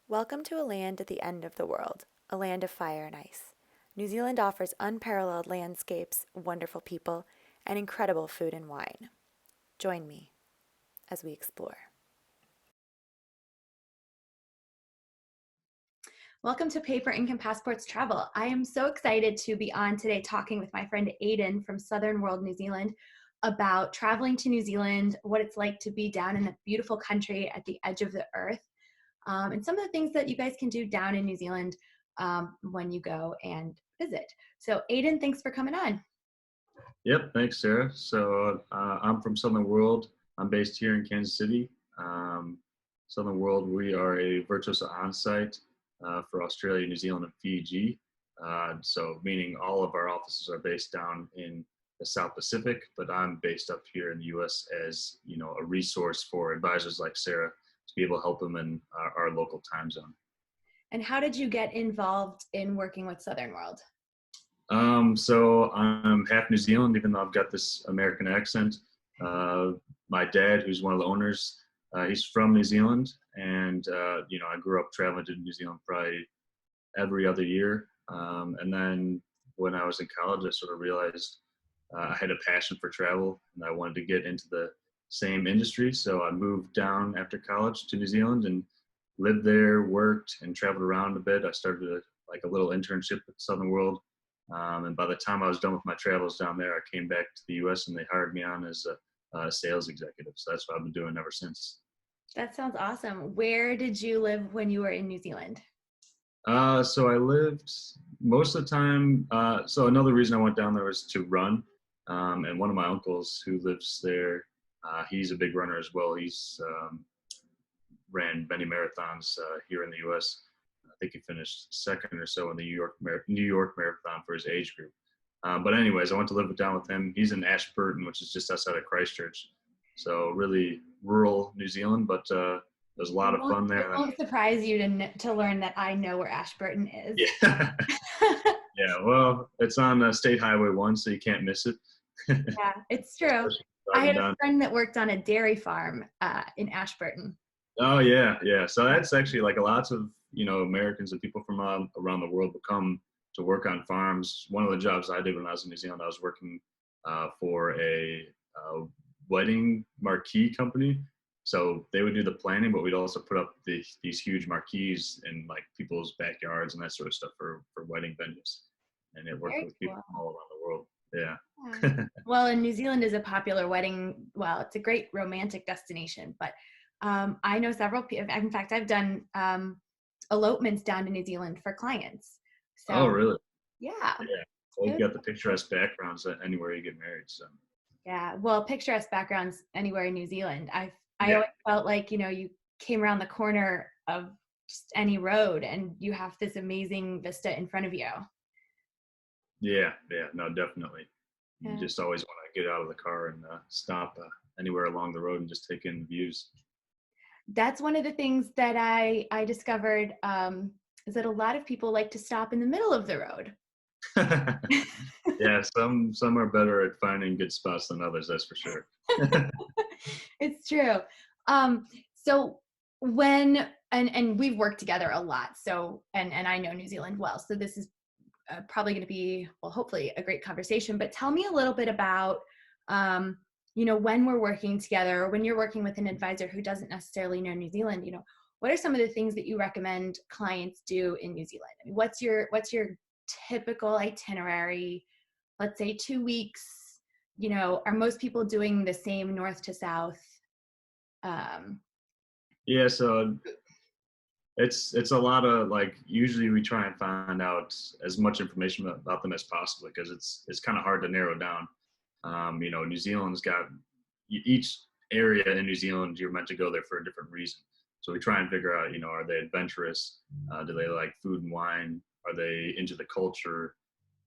Welcome to a land at the end of the world, a land of fire and ice. New Zealand offers unparalleled landscapes, wonderful people, and incredible food and wine. Join me as we explore. Welcome to Paper Ink and Passports Travel. I am so excited to be on today talking with my friend Aidan from Southern World, New Zealand, about traveling to New Zealand, what it's like to be down in the beautiful country at the edge of the earth, and some of the things that you guys can do down in New Zealand when you go and visit. So Aidan, thanks for coming on. Yep, thanks, Sarah. I'm from Southern World. I'm based here in Kansas City. Um, Southern World, we are a Virtuoso on-site for Australia, New Zealand, and Fiji. So meaning all of our offices are based down in the South Pacific, but I'm based up here in the U.S. as, a resource for advisors like Sarah to be able to help them in our local time zone. And how did you get involved in working with Southern World? So I'm half New Zealand, even though I've got this American accent. My dad, who's one of the owners, he's from New Zealand, and I grew up traveling to New Zealand probably every other year. And then when I was in college, I sort of realized I had a passion for travel, and I wanted to get into the same industry. So I moved down after college to New Zealand and lived there, worked, and traveled around a bit. I started a little internship at Southern World. And by the time I was done with my travels down there, I came back to the U.S. and they hired me on as a sales executive. So that's what I've been doing ever since. That sounds awesome. Where did you live when you were in New Zealand? So I lived most of the time. So another reason I went down there was to run. And one of my uncles who lives there, he's a big runner as well. He's ran many marathons here in the U.S. I think he finished second or so in the New York Marathon for his age group. But anyways, I went to live down with him. He's in Ashburton, which is just outside of Christchurch. So really rural New Zealand, but there's a lot of fun there. It won't surprise you to learn that I know where Ashburton is. Yeah. Yeah, well, it's on State Highway 1, so you can't miss it. Yeah, it's true. I had a friend that worked on a dairy farm in Ashburton. Oh, yeah, yeah. So that's actually like lots of, Americans and people from around the world will come to work on farms. One of the jobs I did when I was in New Zealand, I was working for a wedding marquee company. So they would do the planning, but we'd also put up these huge marquees in like people's backyards and that sort of stuff for wedding venues. And it worked Very with people cool. from all around the world. Yeah. Yeah. Well, and New Zealand is a popular it's a great romantic destination, but I know several people. In fact, I've done elopements down to New Zealand for clients. Oh, So, really? yeah. Yeah. Well, you've got the picturesque backgrounds anywhere you get married. So. Yeah. Well, picturesque backgrounds anywhere in New Zealand. I Yeah. always felt like, you came around the corner of just any road and you have this amazing vista in front of you. Yeah. No, definitely. Yeah. You just always want to get out of the car and stop anywhere along the road and just take in views. That's one of the things that I discovered is that a lot of people like to stop in the middle of the road. Yeah, some are better at finding good spots than others, that's for sure. It's true. So and we've worked together a lot. So and I know New Zealand well. So this is probably going to be, well, hopefully a great conversation. But tell me a little bit about when we're working together, or when you're working with an advisor who doesn't necessarily know New Zealand, what are some of the things that you recommend clients do in New Zealand? I mean, what's your typical itinerary? Let's say 2 weeks, are most people doing the same north to south? Yeah, so it's a lot of usually we try and find out as much information about them as possible because it's kind of hard to narrow down. New Zealand's got each area in New Zealand, you're meant to go there for a different reason. So we try and figure out, are they adventurous? Do they like food and wine? Are they into the culture?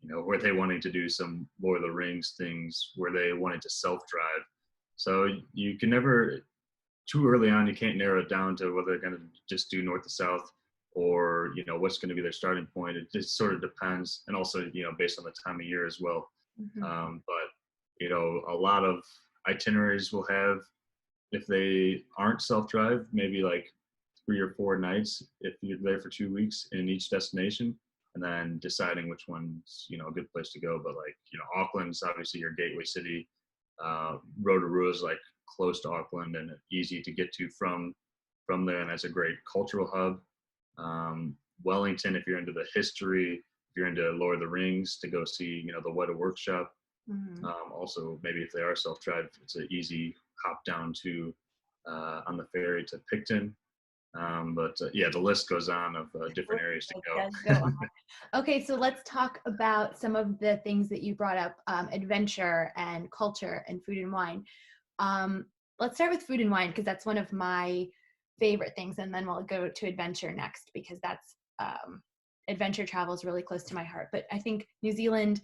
Were they wanting to do some Lord of the Rings things? Were they wanting to self-drive? So you can never, too early on, you can't narrow it down to whether they're going to just do north to south or, what's going to be their starting point. It just sort of depends. And also, based on the time of year as well. Mm-hmm. But a lot of itineraries will have, if they aren't self-drive, maybe like 3 or 4 nights if you're there for 2 weeks in each destination, and then deciding which one's a good place to go. But like Auckland's obviously your gateway city. Rotorua is like close to Auckland and easy to get to from there, and that's a great cultural hub. Wellington, if you're into the history, if you're into Lord of the Rings, to go see the Weta Workshop. Mm-hmm. Also, maybe if they are self-drive, it's an easy hop down to on the ferry to Picton. But yeah, the list goes on of different areas to It go. does go on. Okay, so let's talk about some of the things that you brought up, adventure and culture and food and wine. Let's start with food and wine because that's one of my favorite things, and then we'll go to adventure next because that's adventure travel is really close to my heart. But I think New Zealand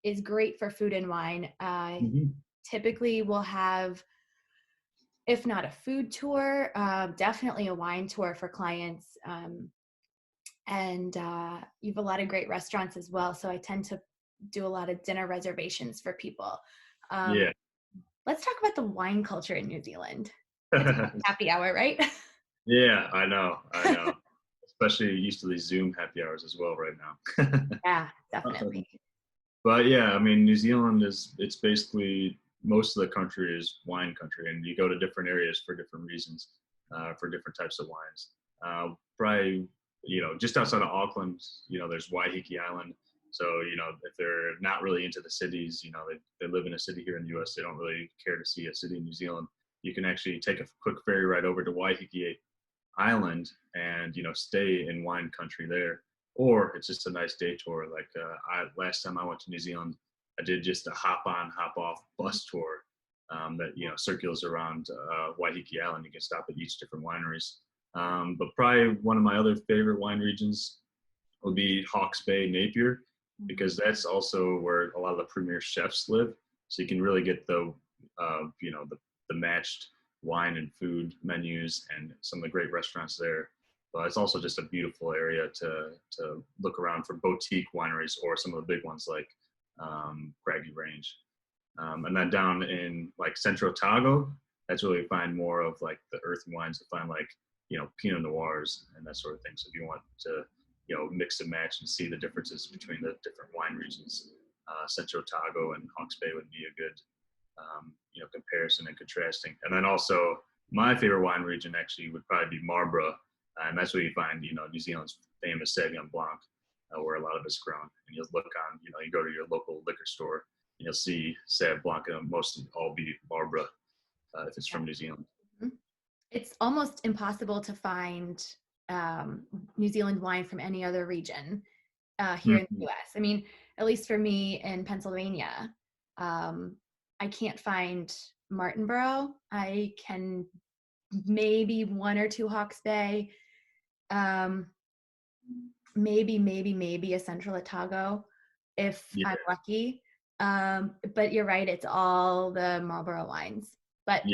is great for food and wine. Mhm. Typically, we'll have, if not a food tour, definitely a wine tour for clients. And you have a lot of great restaurants as well. So I tend to do a lot of dinner reservations for people. Yeah. Let's talk about the wine culture in New Zealand. It's happy hour, right? Yeah, I know. Especially used to these Zoom happy hours as well right now. Yeah, definitely. But yeah, I mean, New Zealand it's basically most of the country is wine country, and you go to different areas for different reasons, for different types of wines. Probably, just outside of Auckland, there's Waiheke Island. So, if they're not really into the cities, they live in a city here in the U.S., they don't really care to see a city in New Zealand. You can actually take a quick ferry ride over to Waiheke Island and stay in wine country there, or it's just a nice day tour. Like last time I went to New Zealand, I did just a hop on hop off bus tour that circles around Waiheke Island. You can stop at each different wineries, but probably one of my other favorite wine regions would be Hawke's Bay, Napier, because that's also where a lot of the premier chefs live, so you can really get the the matched wine and food menus and some of the great restaurants there. But it's also just a beautiful area to look around for boutique wineries or some of the big ones like Craggy Range. And then down in like Central Otago, that's where we find more of like the earthen wines, to find like Pinot Noirs and that sort of thing. So if you want to mix and match and see the differences between the different wine regions, Central Otago and Hawke's Bay would be a good comparison and contrasting. And then also my favorite wine region actually would probably be Marlborough, and that's where you find New Zealand's famous Sauvignon Blanc, where a lot of it's grown. And you'll look on, you go to your local liquor store and you'll see Sauv Blanc, and mostly all be Marlborough if it's from New Zealand. It's almost impossible to find New Zealand wine from any other region here in the US. I mean, at least for me in Pennsylvania, I can't find Martinborough. I can maybe one or two Hawke's Bay, maybe a Central Otago if I'm lucky. But you're right, it's all the Marlborough wines. But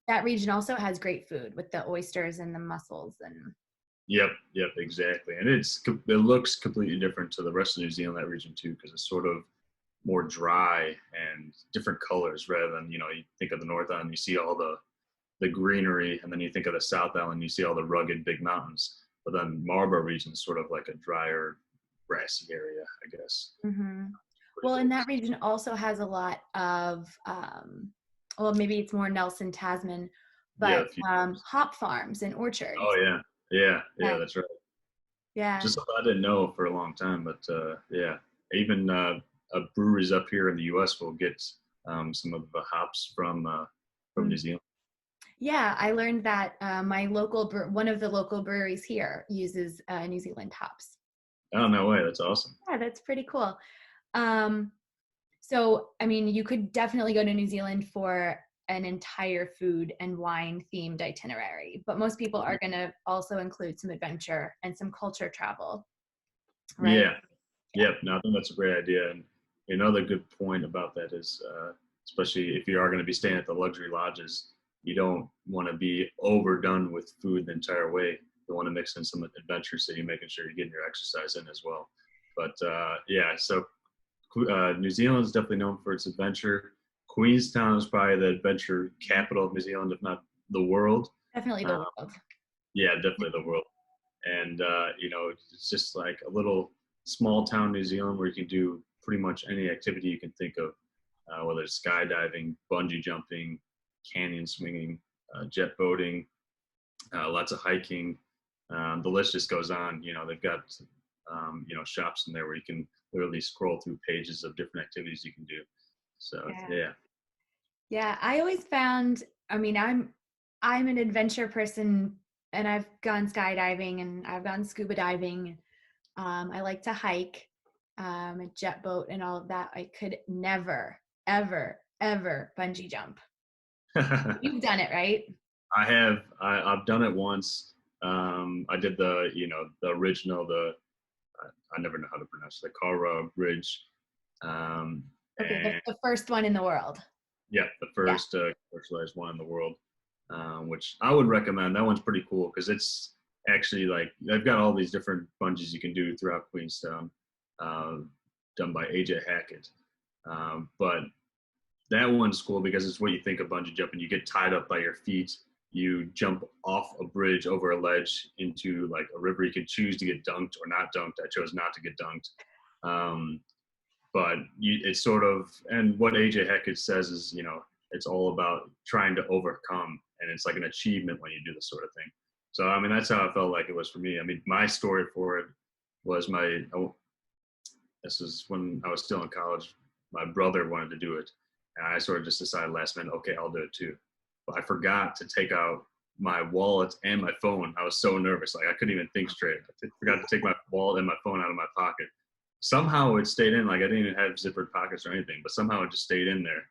that region also has great food with the oysters and the mussels and. Yep, exactly. And it looks completely different to the rest of New Zealand, that region too, because it's sort of more dry and different colors rather than, you think of the North Island, you see all the greenery, and then you think of the South Island, you see all the rugged big mountains. But then Marlborough region is sort of like a drier, grassy area, I guess. Mm-hmm. Well, and that region also has a lot of, well, maybe it's more Nelson, Tasman, but hop farms and orchards. Oh, yeah, that's right. Yeah. Just something I didn't know for a long time, but yeah, even breweries up here in the U.S. will get some of the hops from New Zealand. Yeah, I learned that one of the local breweries here uses New Zealand hops. Oh, no way. That's awesome. Yeah, that's pretty cool. So, I mean, you could definitely go to New Zealand for an entire food and wine themed itinerary, but most people are going to also include some adventure and some culture travel, right? Yeah. No, I think that's a great idea. And another good point about that is, especially if you are going to be staying at the luxury lodges, you don't want to be overdone with food the entire way. You want to mix in some adventure, so you're making sure you're getting your exercise in as well. But so New Zealand is definitely known for its adventure. Queenstown is probably the adventure capital of New Zealand, if not the world. Definitely the world. Yeah, definitely the world. And it's just like a little small town New Zealand where you can do pretty much any activity you can think of, whether it's skydiving, bungee jumping, canyon swinging, jet boating, lots of hiking. The list just goes on. They've got shops in there where you can literally scroll through pages of different activities you can do. So Yeah. yeah. Yeah, I always found, I mean, I'm an adventure person, and I've gone skydiving and I've gone scuba diving. I like to hike, a jet boat and all of that. I could never, ever, ever bungee jump. You've done it, right? I've done it once. I did the original, I never know how to pronounce it, the Cara Bridge. Um, Okay, and the first one in the world. yeah, the Yeah. first commercialized one in the world, which I would recommend. That one's pretty cool because it's actually like they've got all these different bungees you can do throughout Queenstown, uh, done by AJ Hackett. But that one's cool because it's what you think of bungee jumping. You get tied up by your feet. You jump off a bridge over a ledge into like a river. You can choose to get dunked or not dunked. I chose not to get dunked. Um, but it's sort of, and what AJ Hackett says is, it's all about trying to overcome, and it's like an achievement when you do this sort of thing. So I mean, that's how I felt like it was for me. I mean, my story for it was this is when I was still in college. My brother wanted to do it, and I sort of just decided last minute, okay, I'll do it too. But I forgot to take out my wallet and my phone. I was so nervous, like I couldn't even think straight. I forgot to take my wallet and my phone out of my pocket. Somehow it stayed in. Like I didn't even have zippered pockets or anything, but somehow it just stayed in there.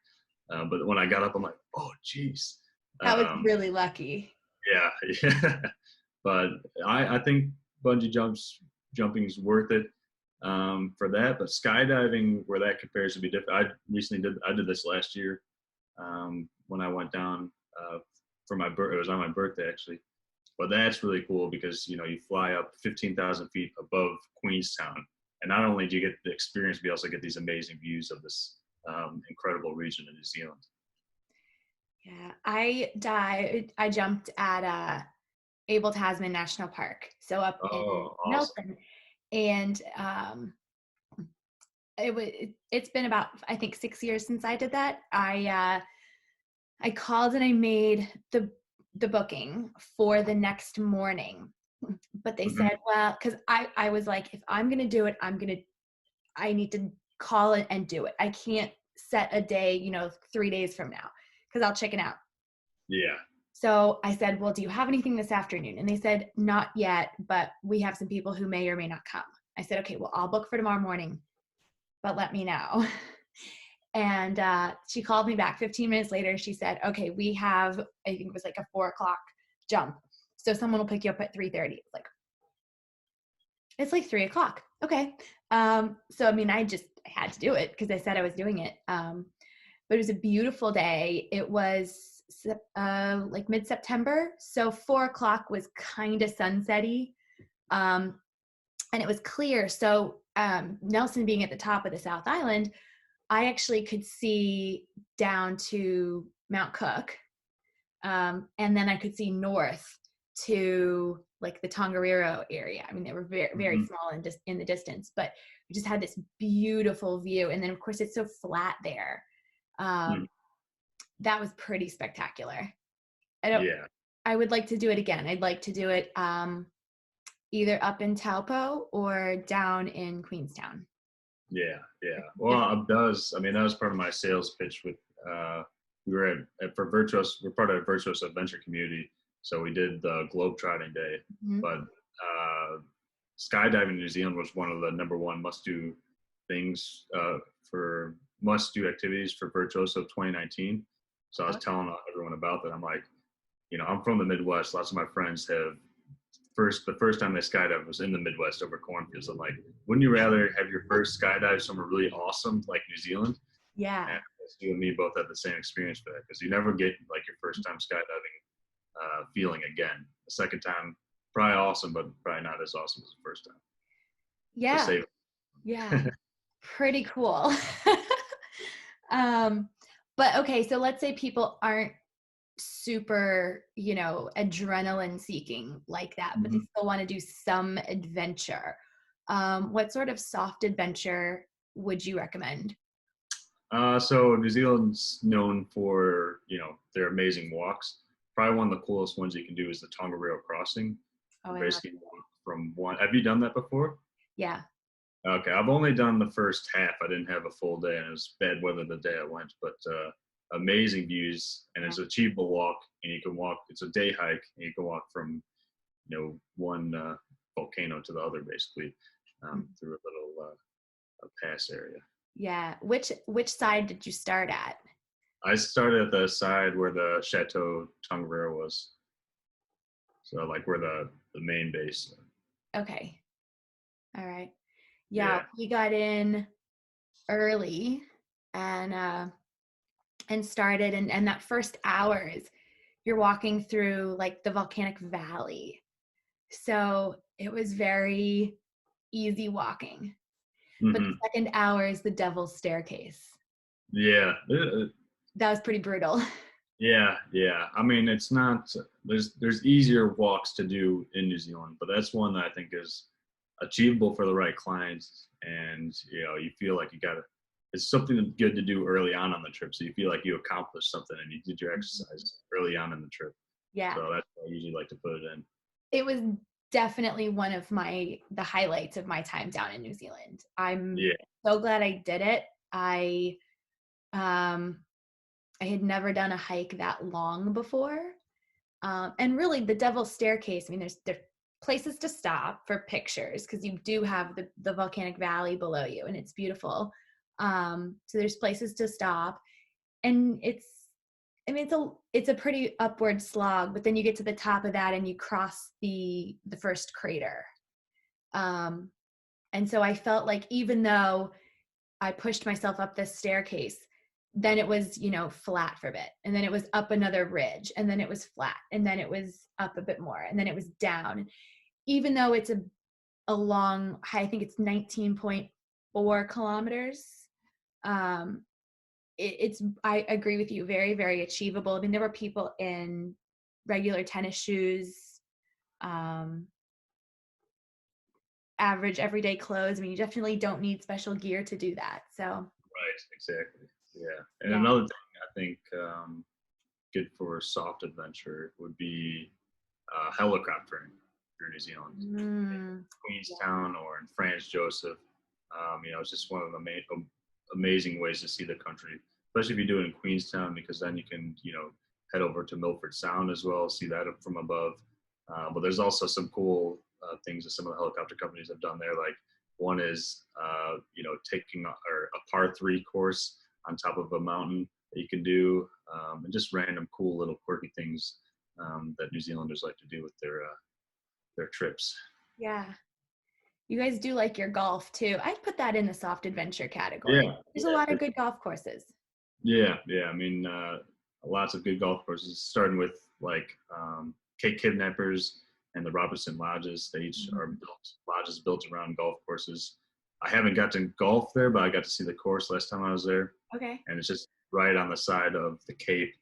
But when I got up, I'm like, oh, geez. That was really lucky. Yeah, yeah. But I think bungee jumping is worth it for that. But skydiving, where that compares to be different. I did this last year when I went down for my birth. It was on my birthday actually. But that's really cool because you fly up 15,000 feet above Queenstown, and not only do you get the experience, but you also get these amazing views of this incredible region in New Zealand. Yeah, I jumped at Abel Tasman National Park, so up in Oh, awesome! Nelson, and it's been about, I think, 6 years since I did that. I called and I made the booking for the next morning, but they Hmm. said, well, because I was like, if I'm gonna do it, I need to call it and do it. I can't set a day, 3 days from now, because I'll chicken out. Yeah. So I said, well, do you have anything this afternoon? And they said, not yet, but we have some people who may or may not come. I said, okay, well, I'll book for tomorrow morning, but let me know. And she called me back 15 minutes later. She said, okay, we have, I think it was like a 4 o'clock jump. So someone will pick you up at 3:30. It's like 3 o'clock. Okay. So, I mean, I had to do it because I said I was doing it. But it was a beautiful day. It was like mid-September. So 4 o'clock was kind of sunsetty. And it was clear. So Nelson being at the top of the South Island, I actually could see down to Mount Cook. And then I could see north to like the Tongariro area. I mean, they were very, very Hmm. small in the distance, but we just had this beautiful view. And then, of course, it's so flat there. Hmm. That was pretty spectacular. Yeah. I would like to do it again. I'd like to do it either up in Taupo or down in Queenstown. Yeah. Yeah. Well, it does. I mean, that was part of my sales pitch with, we were for Virtuos, we're part of Virtuos Adventure Community. So we did the Globetrotting Day, Mhm. but skydiving in New Zealand was one of the number one must-do things for must-do activities for Virtuoso 2019. So I was Okay. telling everyone about that. I'm like, I'm from the Midwest. Lots of my friends have the first time they skydived was in the Midwest over cornfields. I'm like, wouldn't you rather have your first skydive somewhere really awesome like New Zealand? Yeah. And you and me both had the same experience for that because you never get like your first time skydiving feeling again. The second time, probably awesome, but probably not as awesome as the first time. So Yeah. save Yeah. it. Pretty cool. um, but okay, so let's say people aren't super, adrenaline seeking like that, but they Mhm. still want to do some adventure. What sort of soft adventure would you recommend? So New Zealand's known for, their amazing walks. Probably one of the coolest ones you can do is the Tongariro crossing. Oh, You I love. basically walk from one. Have you done that before? Yeah. Okay, I've only done the first half. I didn't have a full day, and it was bad weather the day I went. But amazing views, and Yeah. it's an achievable walk, and you can walk. It's a day hike, and you can walk from one volcano to the other, basically, Mm. through a little a pass area. Yeah. Which side did you start at? I started at the side where the Chateau Tongariro was, so like where the main base. Okay. All right. Yeah, Yeah. we got in early and started, and that first hour is you're walking through like the volcanic valley. So it was very easy walking. But the Hmm. second hour is the devil's staircase. Yeah. That was pretty brutal. Yeah, yeah. I mean, it's not. There's easier walks to do in New Zealand, but that's one that I think is achievable for the right clients, and you feel like you got to. It's something good to do early on the trip, so you feel like you accomplished something and you did your exercise early on in the trip. Yeah. So that's why I usually like to put it in. It was definitely one of the highlights of my time down in New Zealand. I'm Yeah. so glad I did it. Um I had never done a hike that long before. And really, the Devil's Staircase, I mean, there places to stop for pictures because you do have the volcanic valley below you, and it's beautiful. So there's places to stop, and I mean, it's a pretty upward slog, but then you get to the top of that and you cross the first crater. Um, and so I felt like even though I pushed myself up this staircase, then it was, flat for a bit. And then it was up another ridge. And then it was flat. And then it was up a bit more. And then it was down. Even though it's a long, I think it's 19.4 kilometers. Um, I agree with you, very, very achievable. I mean, there were people in regular tennis shoes, um, average everyday clothes. I mean, you definitely don't need special gear to do that. So, Right. Exactly. Yeah. And yeah. another thing I think good for soft adventure would be helicoptering through New Zealand, Mm, yeah. Queenstown or in France Joseph. It's just one of the amazing ways to see the country, especially if you do it in Queenstown, because then you can, head over to Milford Sound as well, see that up from above. But there's also some cool things that some of the helicopter companies have done there. Like one is, taking a par 3 course on top of a mountain that you can do, and just random cool little quirky things that New Zealanders like to do with their trips. Yeah. You guys do like your golf too. I'd put that in the soft adventure category. Yeah, There's a yeah, lot of good golf courses. yeah, yeah. I mean, lots of good golf courses, starting with like Cape Kidnappers and the Robinson Lodges. They each are Mhm. built lodges built around golf courses. I haven't got to golf there, but I got to see the course last time I was there, Okay. and it's just right on the side of the Cape,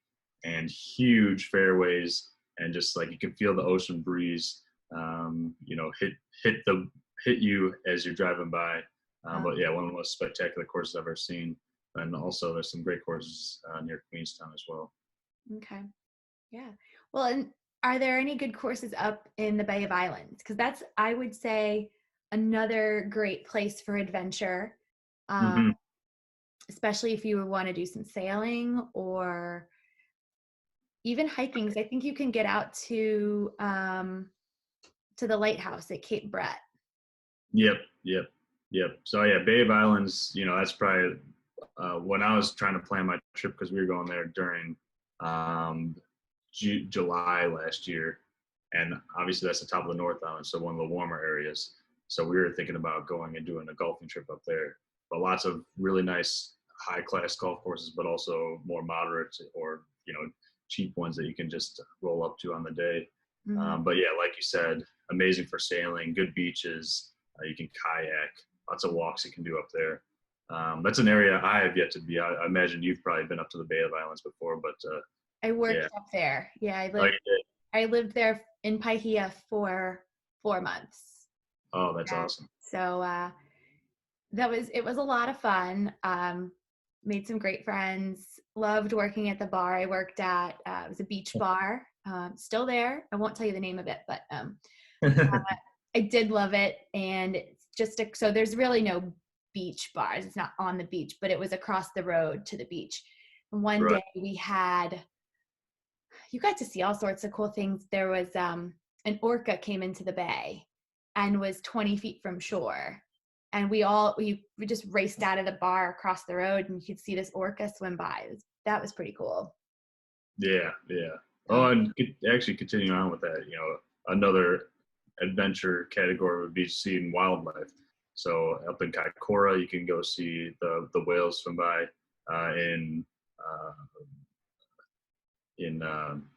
and huge fairways, and just like you can feel the ocean breeze, hit the hit you as you're driving by. Uh, But yeah, one of the most spectacular courses I've ever seen. And also, there's some great courses near Queenstown as well. okay. Yeah. Well, and are there any good courses up in the Bay of Islands? Because that's, I would say, another great place for adventure, um, Hmm. especially if you want to do some sailing or even hiking. 'Cause I think you can get out to the lighthouse at Cape Brett. Yep, yep, yep. So yeah, Bay of Islands. That's probably when I was trying to plan my trip, because we were going there during um, July last year, and obviously that's the top of the North Island, so one of the warmer areas. So we were thinking about going and doing a golfing trip up there. But lots of really nice, high class golf courses, but also more moderate or cheap ones that you can just roll up to on the day. Mhm. But yeah, like you said, amazing for sailing, good beaches. You can kayak, lots of walks you can do up there. That's an area I have yet to be. I imagine you've probably been up to the Bay of Islands before, but I worked Yeah. up there. Yeah, Oh, you did. I lived there in Paihia for 4 months. Oh, that's Yeah. awesome. So it was a lot of fun. Made some great friends. Loved working at the bar I worked at. It was a beach bar. Still there. I won't tell you the name of it, but I did love it. And it's just so there's really no beach bars. It's not on the beach, but it was across the road to the beach. And one Right. day you got to see all sorts of cool things. There was an orca came into the bay and was 20 feet from shore. And we just raced out of the bar across the road, and you could see this orca swim by. That was pretty cool. Yeah, yeah. So, Oh, and actually continuing on with that, another adventure category would be seeing wildlife. So up in Kaikoura, you can go see the whales swim by. In uh, in I'm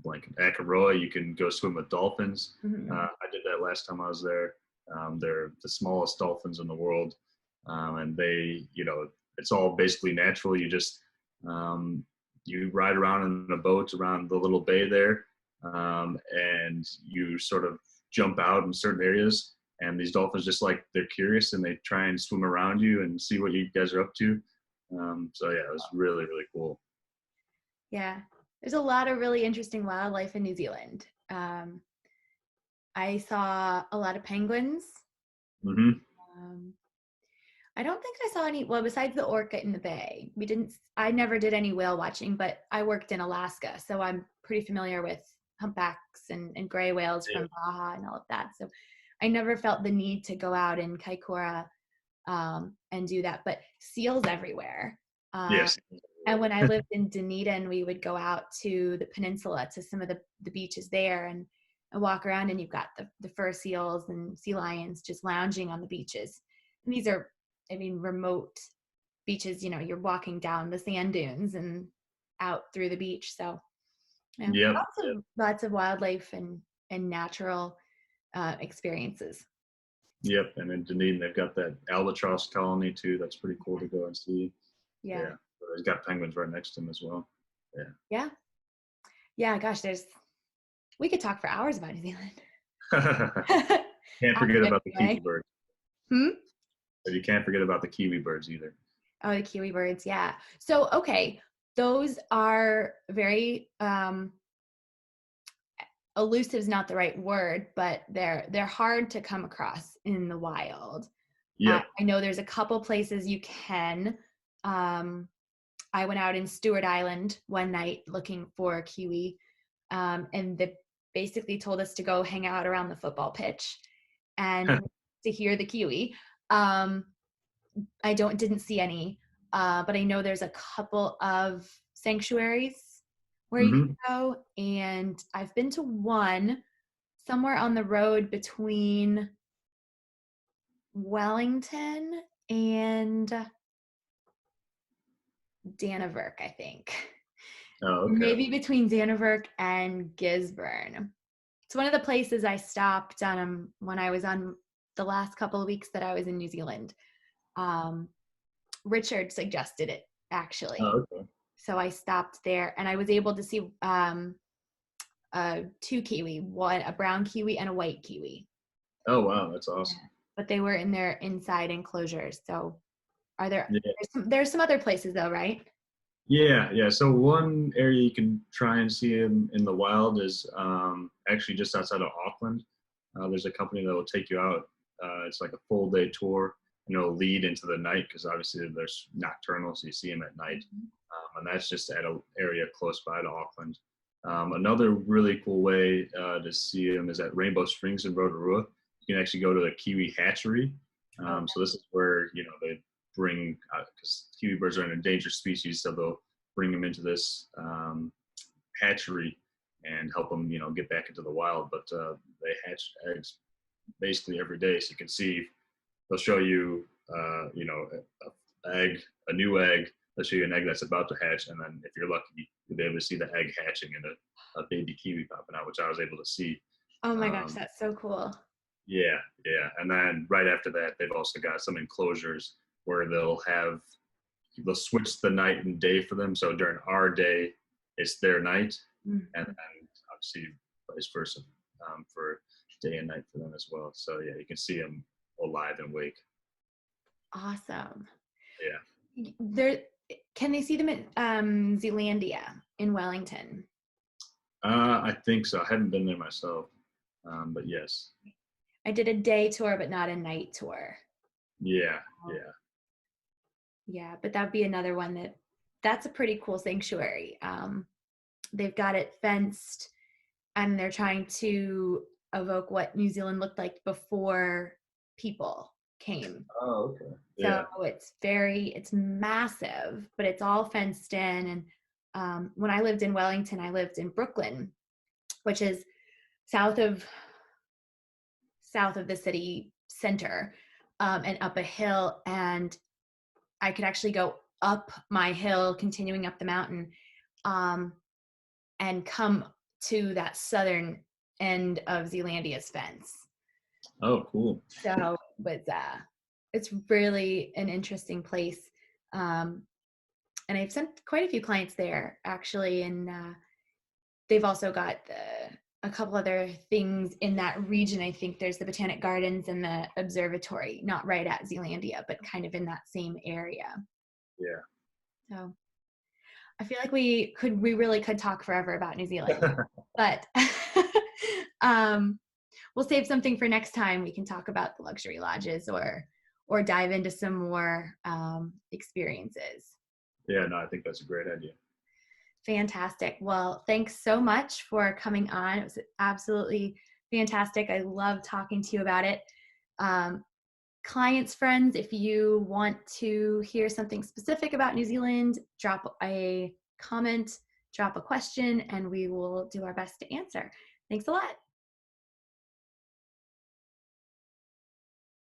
blanking Akaroa, you can go swim with dolphins. mhm. I did that last time I was there. They're the smallest dolphins in the world, and it's all basically natural. You ride around in a boat around the little bay there, and you sort of jump out in certain areas. And these dolphins just like they're curious and they try and swim around you and see what you guys are up to. So yeah, it was really really cool. Yeah, there's a lot of really interesting wildlife in New Zealand. I saw a lot of penguins. Hmm. Um, I don't think I saw any, well, besides the orca in the bay. I never did any whale watching, but I worked in Alaska, so I'm pretty familiar with humpbacks and gray whales Yeah. from Baja and all of that. So I never felt the need to go out in Kaikoura and do that, but seals everywhere. Um, Yes. and when I lived in Dunedin, we would go out to the peninsula to some of the beaches there and walk around, and you've got the fur seals and sea lions just lounging on the beaches. And these are, I mean, remote beaches, you're walking down the sand dunes and out through the beach. So yeah, Yep. lots of wildlife and natural experiences. Yep. And in Dunedin, they've got that albatross colony too. That's pretty cool to go and see. Yeah. Yeah. They've got penguins right next to them as well. Yeah. Yeah. Yeah. Gosh, we could talk for hours about New Zealand. Can't forget about the kiwi Anyway. birds. Hmm? But you can't forget about the kiwi birds either. Oh, the kiwi birds. Yeah. So, okay. Those are very, elusive is not the right word, but they're hard to come across in the wild. Yep. I know there's a couple places you can. I went out in Stewart Island one night looking for a kiwi, and they basically told us to go hang out around the football pitch and to hear the kiwi. I didn't see any, but I know there's a couple of sanctuaries where you Hmm. can go, and I've been to one somewhere on the road between Wellington and Dannevirke, I think. Oh, okay. Maybe between Dannevirke and Gisborne. It's one of the places I stopped when I was on the last couple of weeks that I was in New Zealand. Richard suggested it, actually. Oh, okay. So I stopped there, and I was able to see two kiwi, a brown kiwi and a white kiwi. Oh, wow. That's Yeah. awesome. But they were in their inside enclosures. So Yeah. there's some other places though, right? Yeah. Yeah. So one area you can try and see them in the wild is actually just outside of Auckland. There's a company that will take you out. It's like a full day tour, and it'll lead into the night because obviously there's nocturnal, so you see them at night. And that's just at an area close by to Auckland. Another really cool way to see them is at Rainbow Springs in Rotorua. You can actually go to the Kiwi hatchery. Oh, So this is where they bring because kiwi birds are an endangered species, so they'll bring them into this hatchery and help them get back into the wild. But they hatch eggs basically every day, so you can see they'll show you a new egg. They'll show you an egg that's about to hatch, and then if you're lucky, you'll be able to see the egg hatching and a baby kiwi popping out, which I was able to see. oh my gosh, Um, that's so cool. yeah, yeah. And then right after that, they've also got some enclosures where they'll switch the night and day for them. So during our day, it's their night, Mm. and obviously vice versa, for day and night for them as well. So yeah, you can see them alive and wake. Awesome. Yeah. There, can they see them at Zealandia in Wellington? I think so. I haven't been there myself, but yes. I did a day tour, but not a night tour. Yeah, Oh. yeah. Yeah, but that'd be another one that's a pretty cool sanctuary. They've got it fenced, and they're trying to evoke what New Zealand looked like before people came. Oh, okay. So Yeah. it's massive, but it's all fenced in. And when I lived in Wellington, I lived in Brooklyn, which is south of the city center, and up a hill. And I could actually go up my hill, continuing up the mountain, and come to that southern end of Zealandia's fence. Oh, cool. So it's really an interesting place. And I've sent quite a few clients there actually, and they've also got a couple other things in that region. I think there's the Botanic Gardens and the observatory, not right at Zealandia, but kind of in that same area. Yeah. So I feel like we really could talk forever about New Zealand, but we'll save something for next time. We can talk about the luxury lodges or dive into some more experiences. Yeah, no, I think that's a great idea. Fantastic. Well, thanks so much for coming on. It was absolutely fantastic. I love talking to you about it. Clients, friends, if you want to hear something specific about New Zealand, drop a comment, drop a question, and we will do our best to answer. Thanks a lot.